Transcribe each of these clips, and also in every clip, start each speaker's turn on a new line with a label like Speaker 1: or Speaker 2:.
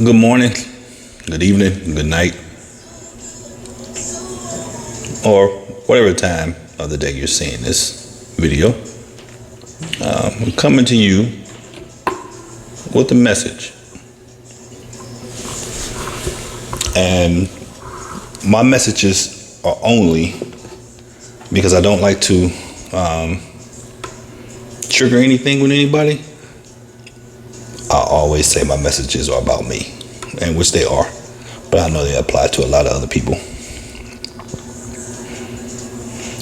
Speaker 1: Good morning, good evening, good night, or whatever time of the day you're seeing this video. I'm coming to you with a message. And my messages are only because I don't like to trigger anything with anybody. I always say my messages are about me, and which they are, but I know they apply to a lot of other people.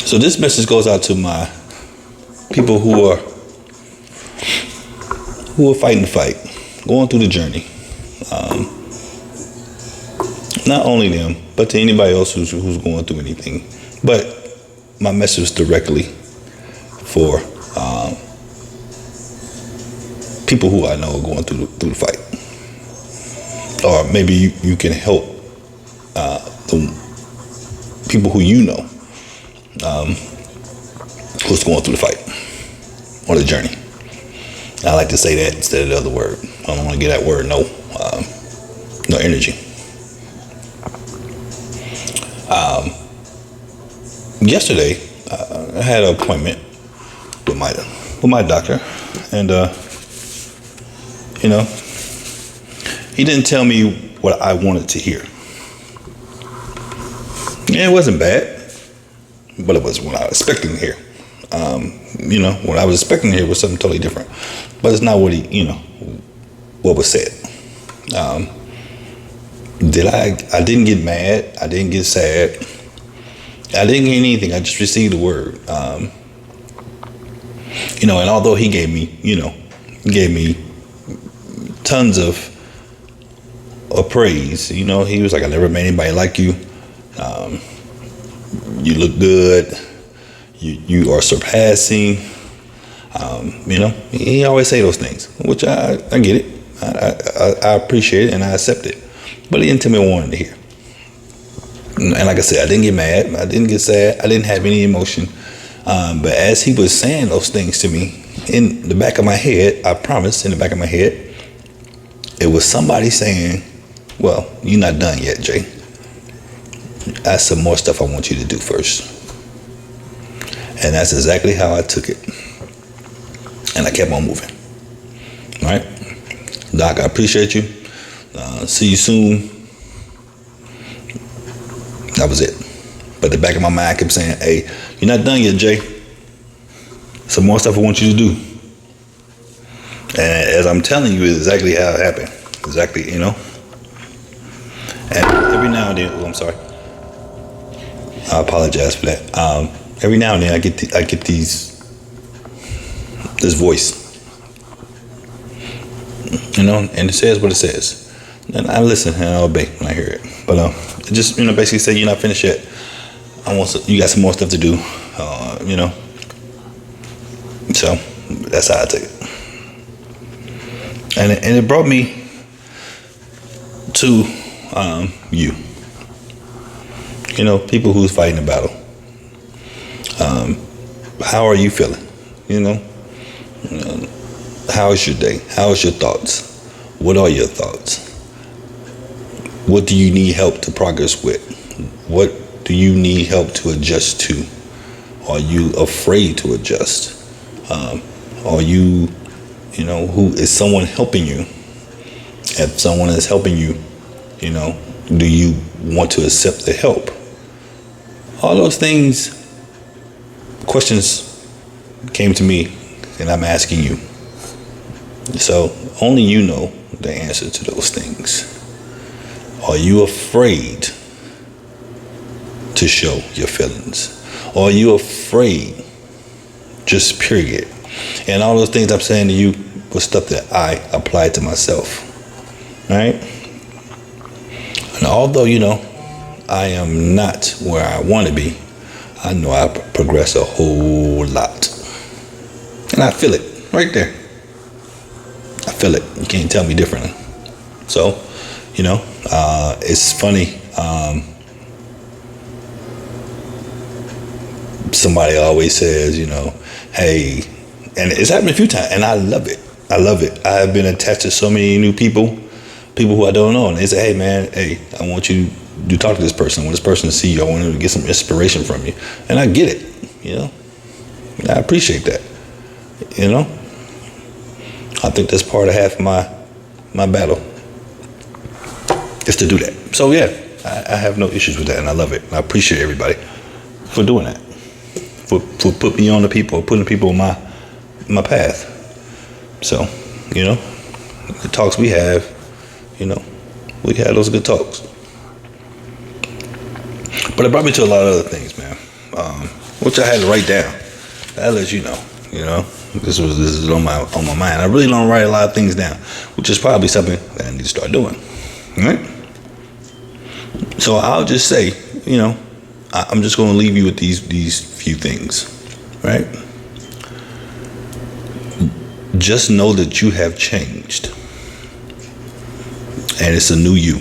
Speaker 1: So this message goes out to my people who are fighting the fight, going through the journey. Not only them, but to anybody else who's going through anything. But my message is directly for people who I know are going through the fight, or maybe you can help the people who you know who's going through the fight or the journey. I like to say that instead of the other word. I don't want to get that word no energy. Yesterday, I had an appointment with my doctor, and he didn't tell me what I wanted to hear. Yeah, it wasn't bad, but it was what I was expecting to hear. What I was expecting to hear was something totally different, but it's not what what was said. I didn't get mad. I didn't get sad. I didn't get anything. I just received the word. And although he gave me tons of praise, he was like, I never met anybody like you. You look good. You are surpassing. He always say those things, which I get it. I appreciate it and I accept it. But he didn't tell me what I wanted to hear. And like I said, I didn't get mad. I didn't get sad. I didn't have any emotion. But as he was saying those things to me, in the back of my head, I promise, in the back of my head, it was somebody saying, well, you're not done yet, Jay. I have some more stuff I want you to do first. And that's exactly how I took it. And I kept on moving. All right? Doc, I appreciate you. See you soon. That was it. But the back of my mind, I kept saying, hey, you're not done yet, Jay. Some more stuff I want you to do. And as I'm telling you, it's exactly how it happened. Exactly, And every now and then, I'm sorry. I apologize for that. Every now and then I get this voice. And it says what it says. And I listen and I obey when I hear it. But it just basically say you're not finished yet. You got some more stuff to do. So that's how I take it. And it brought me to you. People who's fighting the battle. How are you feeling? How is your day? How is your thoughts? What are your thoughts? What do you need help to progress with? What do you need help to adjust to? Are you afraid to adjust? Are you, who is someone helping you? If someone is helping you, do you want to accept the help? All those questions came to me, and I'm asking you. So only you know the answer to those things. Are you afraid to show your feelings? Or are you afraid, just period? And all those things I'm saying to you was stuff that I applied to myself. All right? And although, I am not where I want to be, I know I progress a whole lot. And I feel it right there. I feel it. You can't tell me differently. So, it's funny. Somebody always says, hey, and it's happened a few times, and I love it. I have been attached to so many new people people who I don't know, and they say, hey man, hey, I want you to talk to this person. I want this person to see you. I want them to get some inspiration from you. And I get it, you know. I appreciate that, you know. I think that's part of half my battle is to do that. So yeah, I have no issues with that, and I love it. I appreciate everybody for doing that, for putting me on the people, putting people on my path. So, you know, the talks we have, you know, we had those good talks. But it brought me to a lot of other things, man, which I had to write down. That lets you know, this is on my mind. I really don't write a lot of things down, which is probably something that I need to start doing. All right. So I'll just say, you know, I'm just going to leave you with these few things, right? Just know that you have changed, and it's a new you.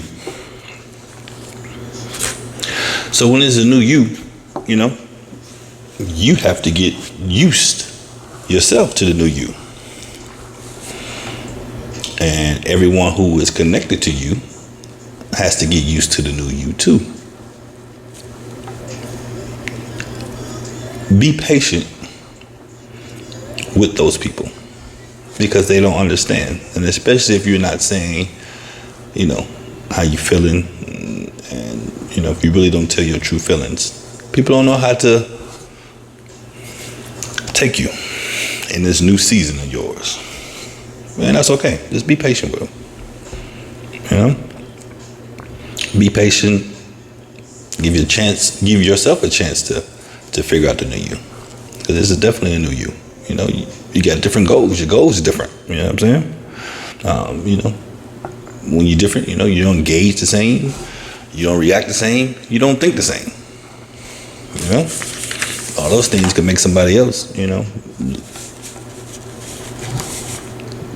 Speaker 1: So when it's a new you, you know, you have to get used yourself to the new you. And everyone who is connected to you has to get used to the new you too. Be patient with those people because they don't understand. And especially if you're not saying, you know, how you feeling, and, you know, if you really don't tell your true feelings, people don't know how to take you in this new season of yours. And that's okay. Just be patient with them. You know? Be patient. Give yourself a chance to figure out the new you. Because this is definitely a new you. You know, you got different goals. Your goals are different. You know what I'm saying? You know, when you're different, you know, you don't engage the same. You don't react the same. You don't think the same. You know? All those things can make somebody else, you know,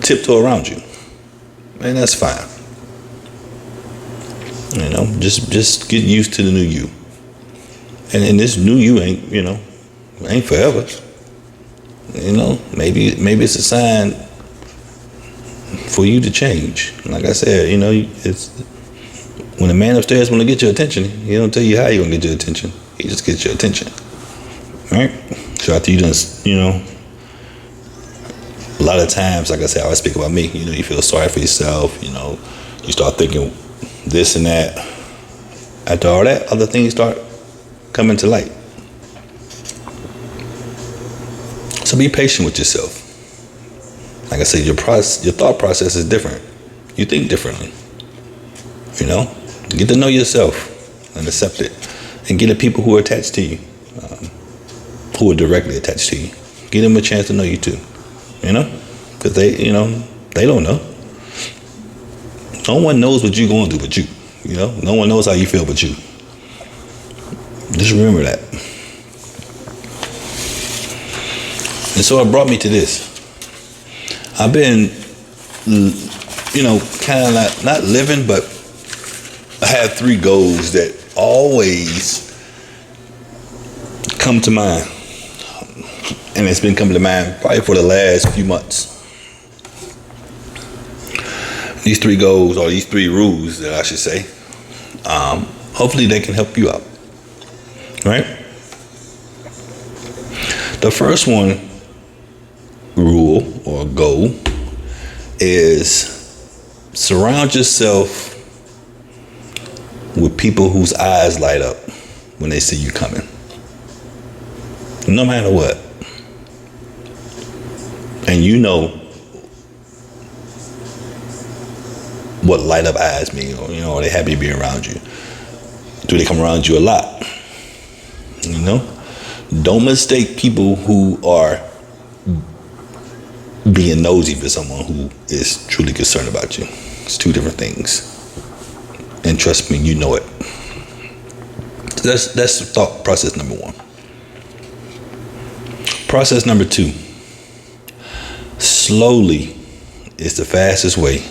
Speaker 1: tiptoe around you. And that's fine. You know, just get used to the new you. And this new you ain't forever. You know, maybe it's a sign for you to change. Like I said, you know, it's when a man upstairs want to get your attention, he don't tell you how he gonna get your attention. He just gets your attention. Right? So after you done, you know, a lot of times, like I said, I always speak about me, you know, you feel sorry for yourself, you know, you start thinking this and that. After all that, other things start coming to light. So be patient with yourself. Like I said, your thought process is different. You think differently. You know, get to know yourself and accept it, and get the people who are attached to you, who are directly attached to you. Give them a chance to know you too. You know, because they don't know. No one knows what you're going through but you. You know, no one knows how you feel but you. Just remember that. And so it brought me to this. I've been, you know, kind of not living, but I have 3 goals that always come to mind. And it's been coming to mind probably for the last few months. These 3 goals, or these 3 rules that I should say, hopefully they can help you out. Right? The first one, rule or goal, is surround yourself with people whose eyes light up when they see you coming. No matter what. And you know what light up eyes mean, or, you know, are they happy to be around you? Do they come around you a lot? You know? Don't mistake people who are being nosy for someone who is truly concerned about you. It's 2 different things. And trust me, you know it. So that's thought process number 1. Process number 2. Slowly is the fastest way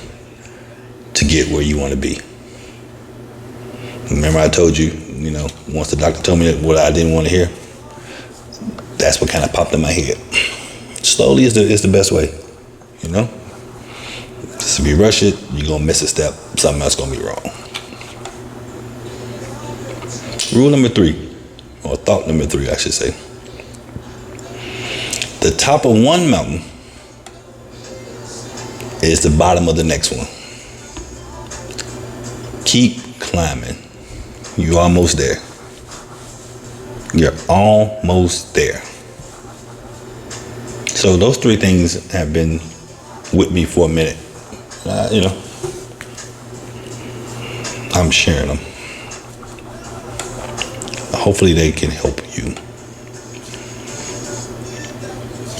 Speaker 1: to get where you want to be. Remember I told you, you know, once the doctor told me what I didn't want to hear, that's what kind of popped in my head. Slowly is the best way, you know. Because if you rush it, you're going to miss a step. Something else going to be wrong. Rule number 3, or thought number 3, I should say. The top of one mountain is the bottom of the next one. Keep climbing. You're almost there. You're almost there. So those 3 things have been with me for a minute. I'm sharing them. Hopefully they can help you.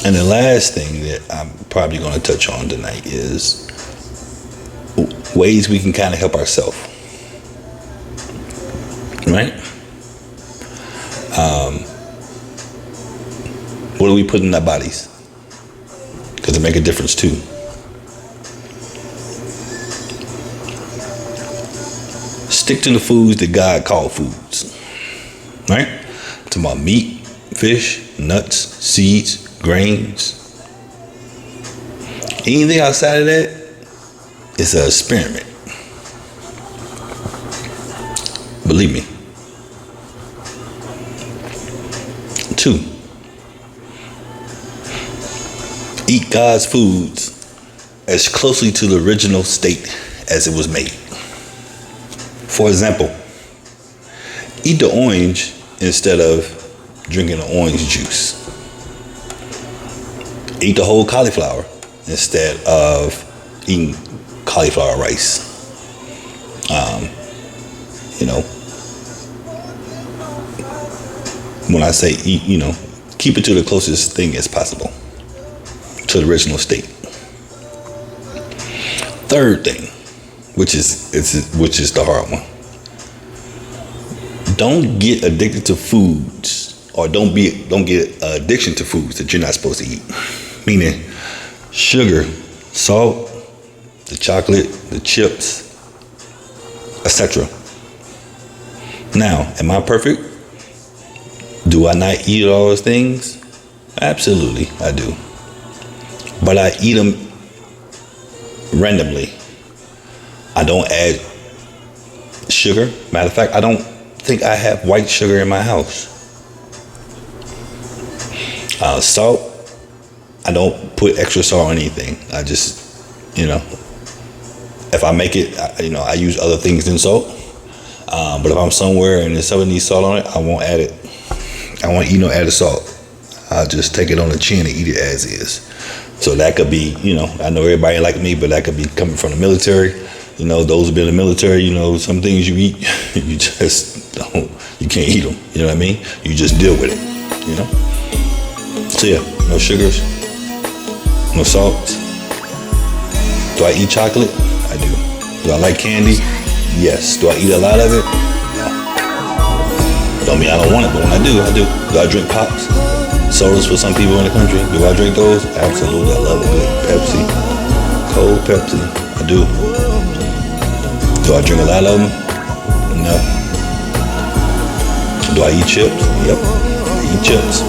Speaker 1: And the last thing that I'm probably going to touch on tonight is ways we can kind of help ourselves. Right? What do we put in our bodies? Because it make a difference too. Stick to the foods that God called foods. Right? I'm talking about meat, fish, nuts, seeds, grains. Anything outside of that is an experiment. Believe me. 2, eat God's foods as closely to the original state as it was made. For example, eat the orange instead of drinking the orange juice. Eat the whole cauliflower instead of eating cauliflower rice. When I say eat, keep it to the closest thing as possible to the original state. 3rd thing, which is the hard one. Don't get addicted to foods, or don't get addiction to foods that you're not supposed to eat. Meaning sugar, salt, the chocolate, the chips, etc. Now, am I perfect? Do I not eat all those things? Absolutely, I do. But I eat them randomly. I don't add sugar. Matter of fact, I don't think I have white sugar in my house. Salt, I don't put extra salt on anything. I just, if I make it, I use other things than salt. But if I'm somewhere and there's something needs salt on it, I won't add it. I won't eat no added salt. I'll just take it on the chin and eat it as is. So that could be, I know everybody like me, but that could be coming from the military. Those who've been in the military, some things you eat, you just don't, you can't eat them. You know what I mean? You just deal with it, So yeah, no sugars, no salts. Do I eat chocolate? I do. Do I like candy? Yes. Do I eat a lot of it? No. Don't mean I don't want it, but when I do, I do. Do I drink pops? Sodas for some people in the country. Do I drink those? Absolutely. I love a good Pepsi. Cold Pepsi. I do. Do I drink a lot of them? No. Do I eat chips? Yep. I eat chips.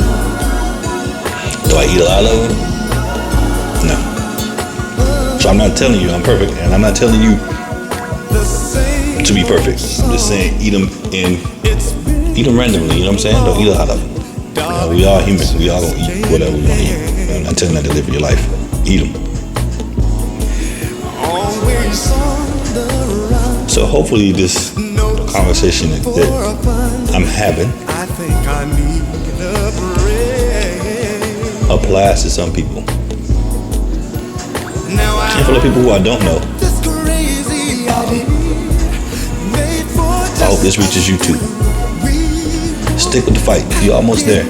Speaker 1: Do I eat a lot of them? No. So I'm not telling you I'm perfect, and I'm not telling you to be perfect. I'm just saying eat them randomly, you know what I'm saying? Don't eat a lot of them. We all human. We all gonna eat whatever we want to eat. I'm not telling you not to live your life. Eat them. So hopefully this conversation that I'm having applies to some people. And for the people who I don't know, I hope this reaches you too. Stick with the fight. You're almost there.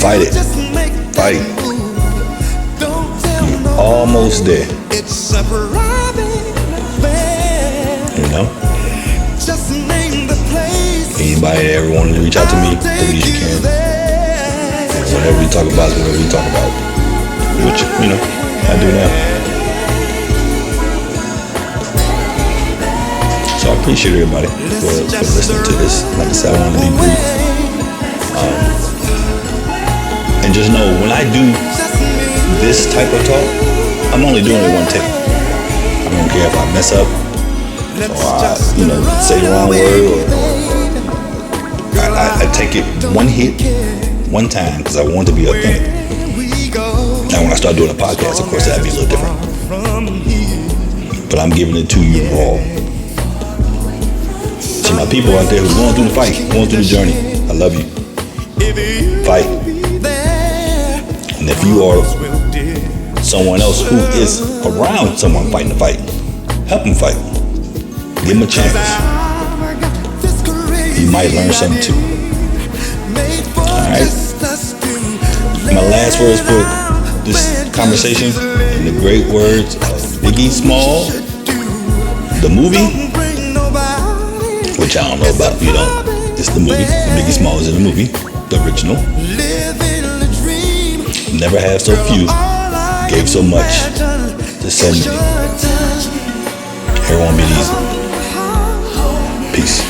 Speaker 1: Fight it. Fight. You're almost there. Anybody that ever wanted to reach out to me, please you can. And whatever we talk about is whatever we talk about. Which, I do now. So I appreciate everybody for listening to this. Like I said, I wanted to be brief. And just know, when I do this type of talk, I'm only doing it one take. I don't care if I mess up or I, say the wrong word, or I take it one hit, one time, because I want to be authentic. Now, when I start doing a podcast, of course, that'd be a little different. But I'm giving it to you raw. So my people out there who's going through the fight, going through the journey, I love you. Fight. And if you are someone else who is around someone fighting the fight, help them fight. Give them a chance. You might learn something too. Alright? My last words for this conversation, in the great words of Biggie Small, the movie, which I don't know about, it's the movie. Biggie Small is in the movie, the original. Never have so few, gave so much to so many. Everyone be easy. Peace.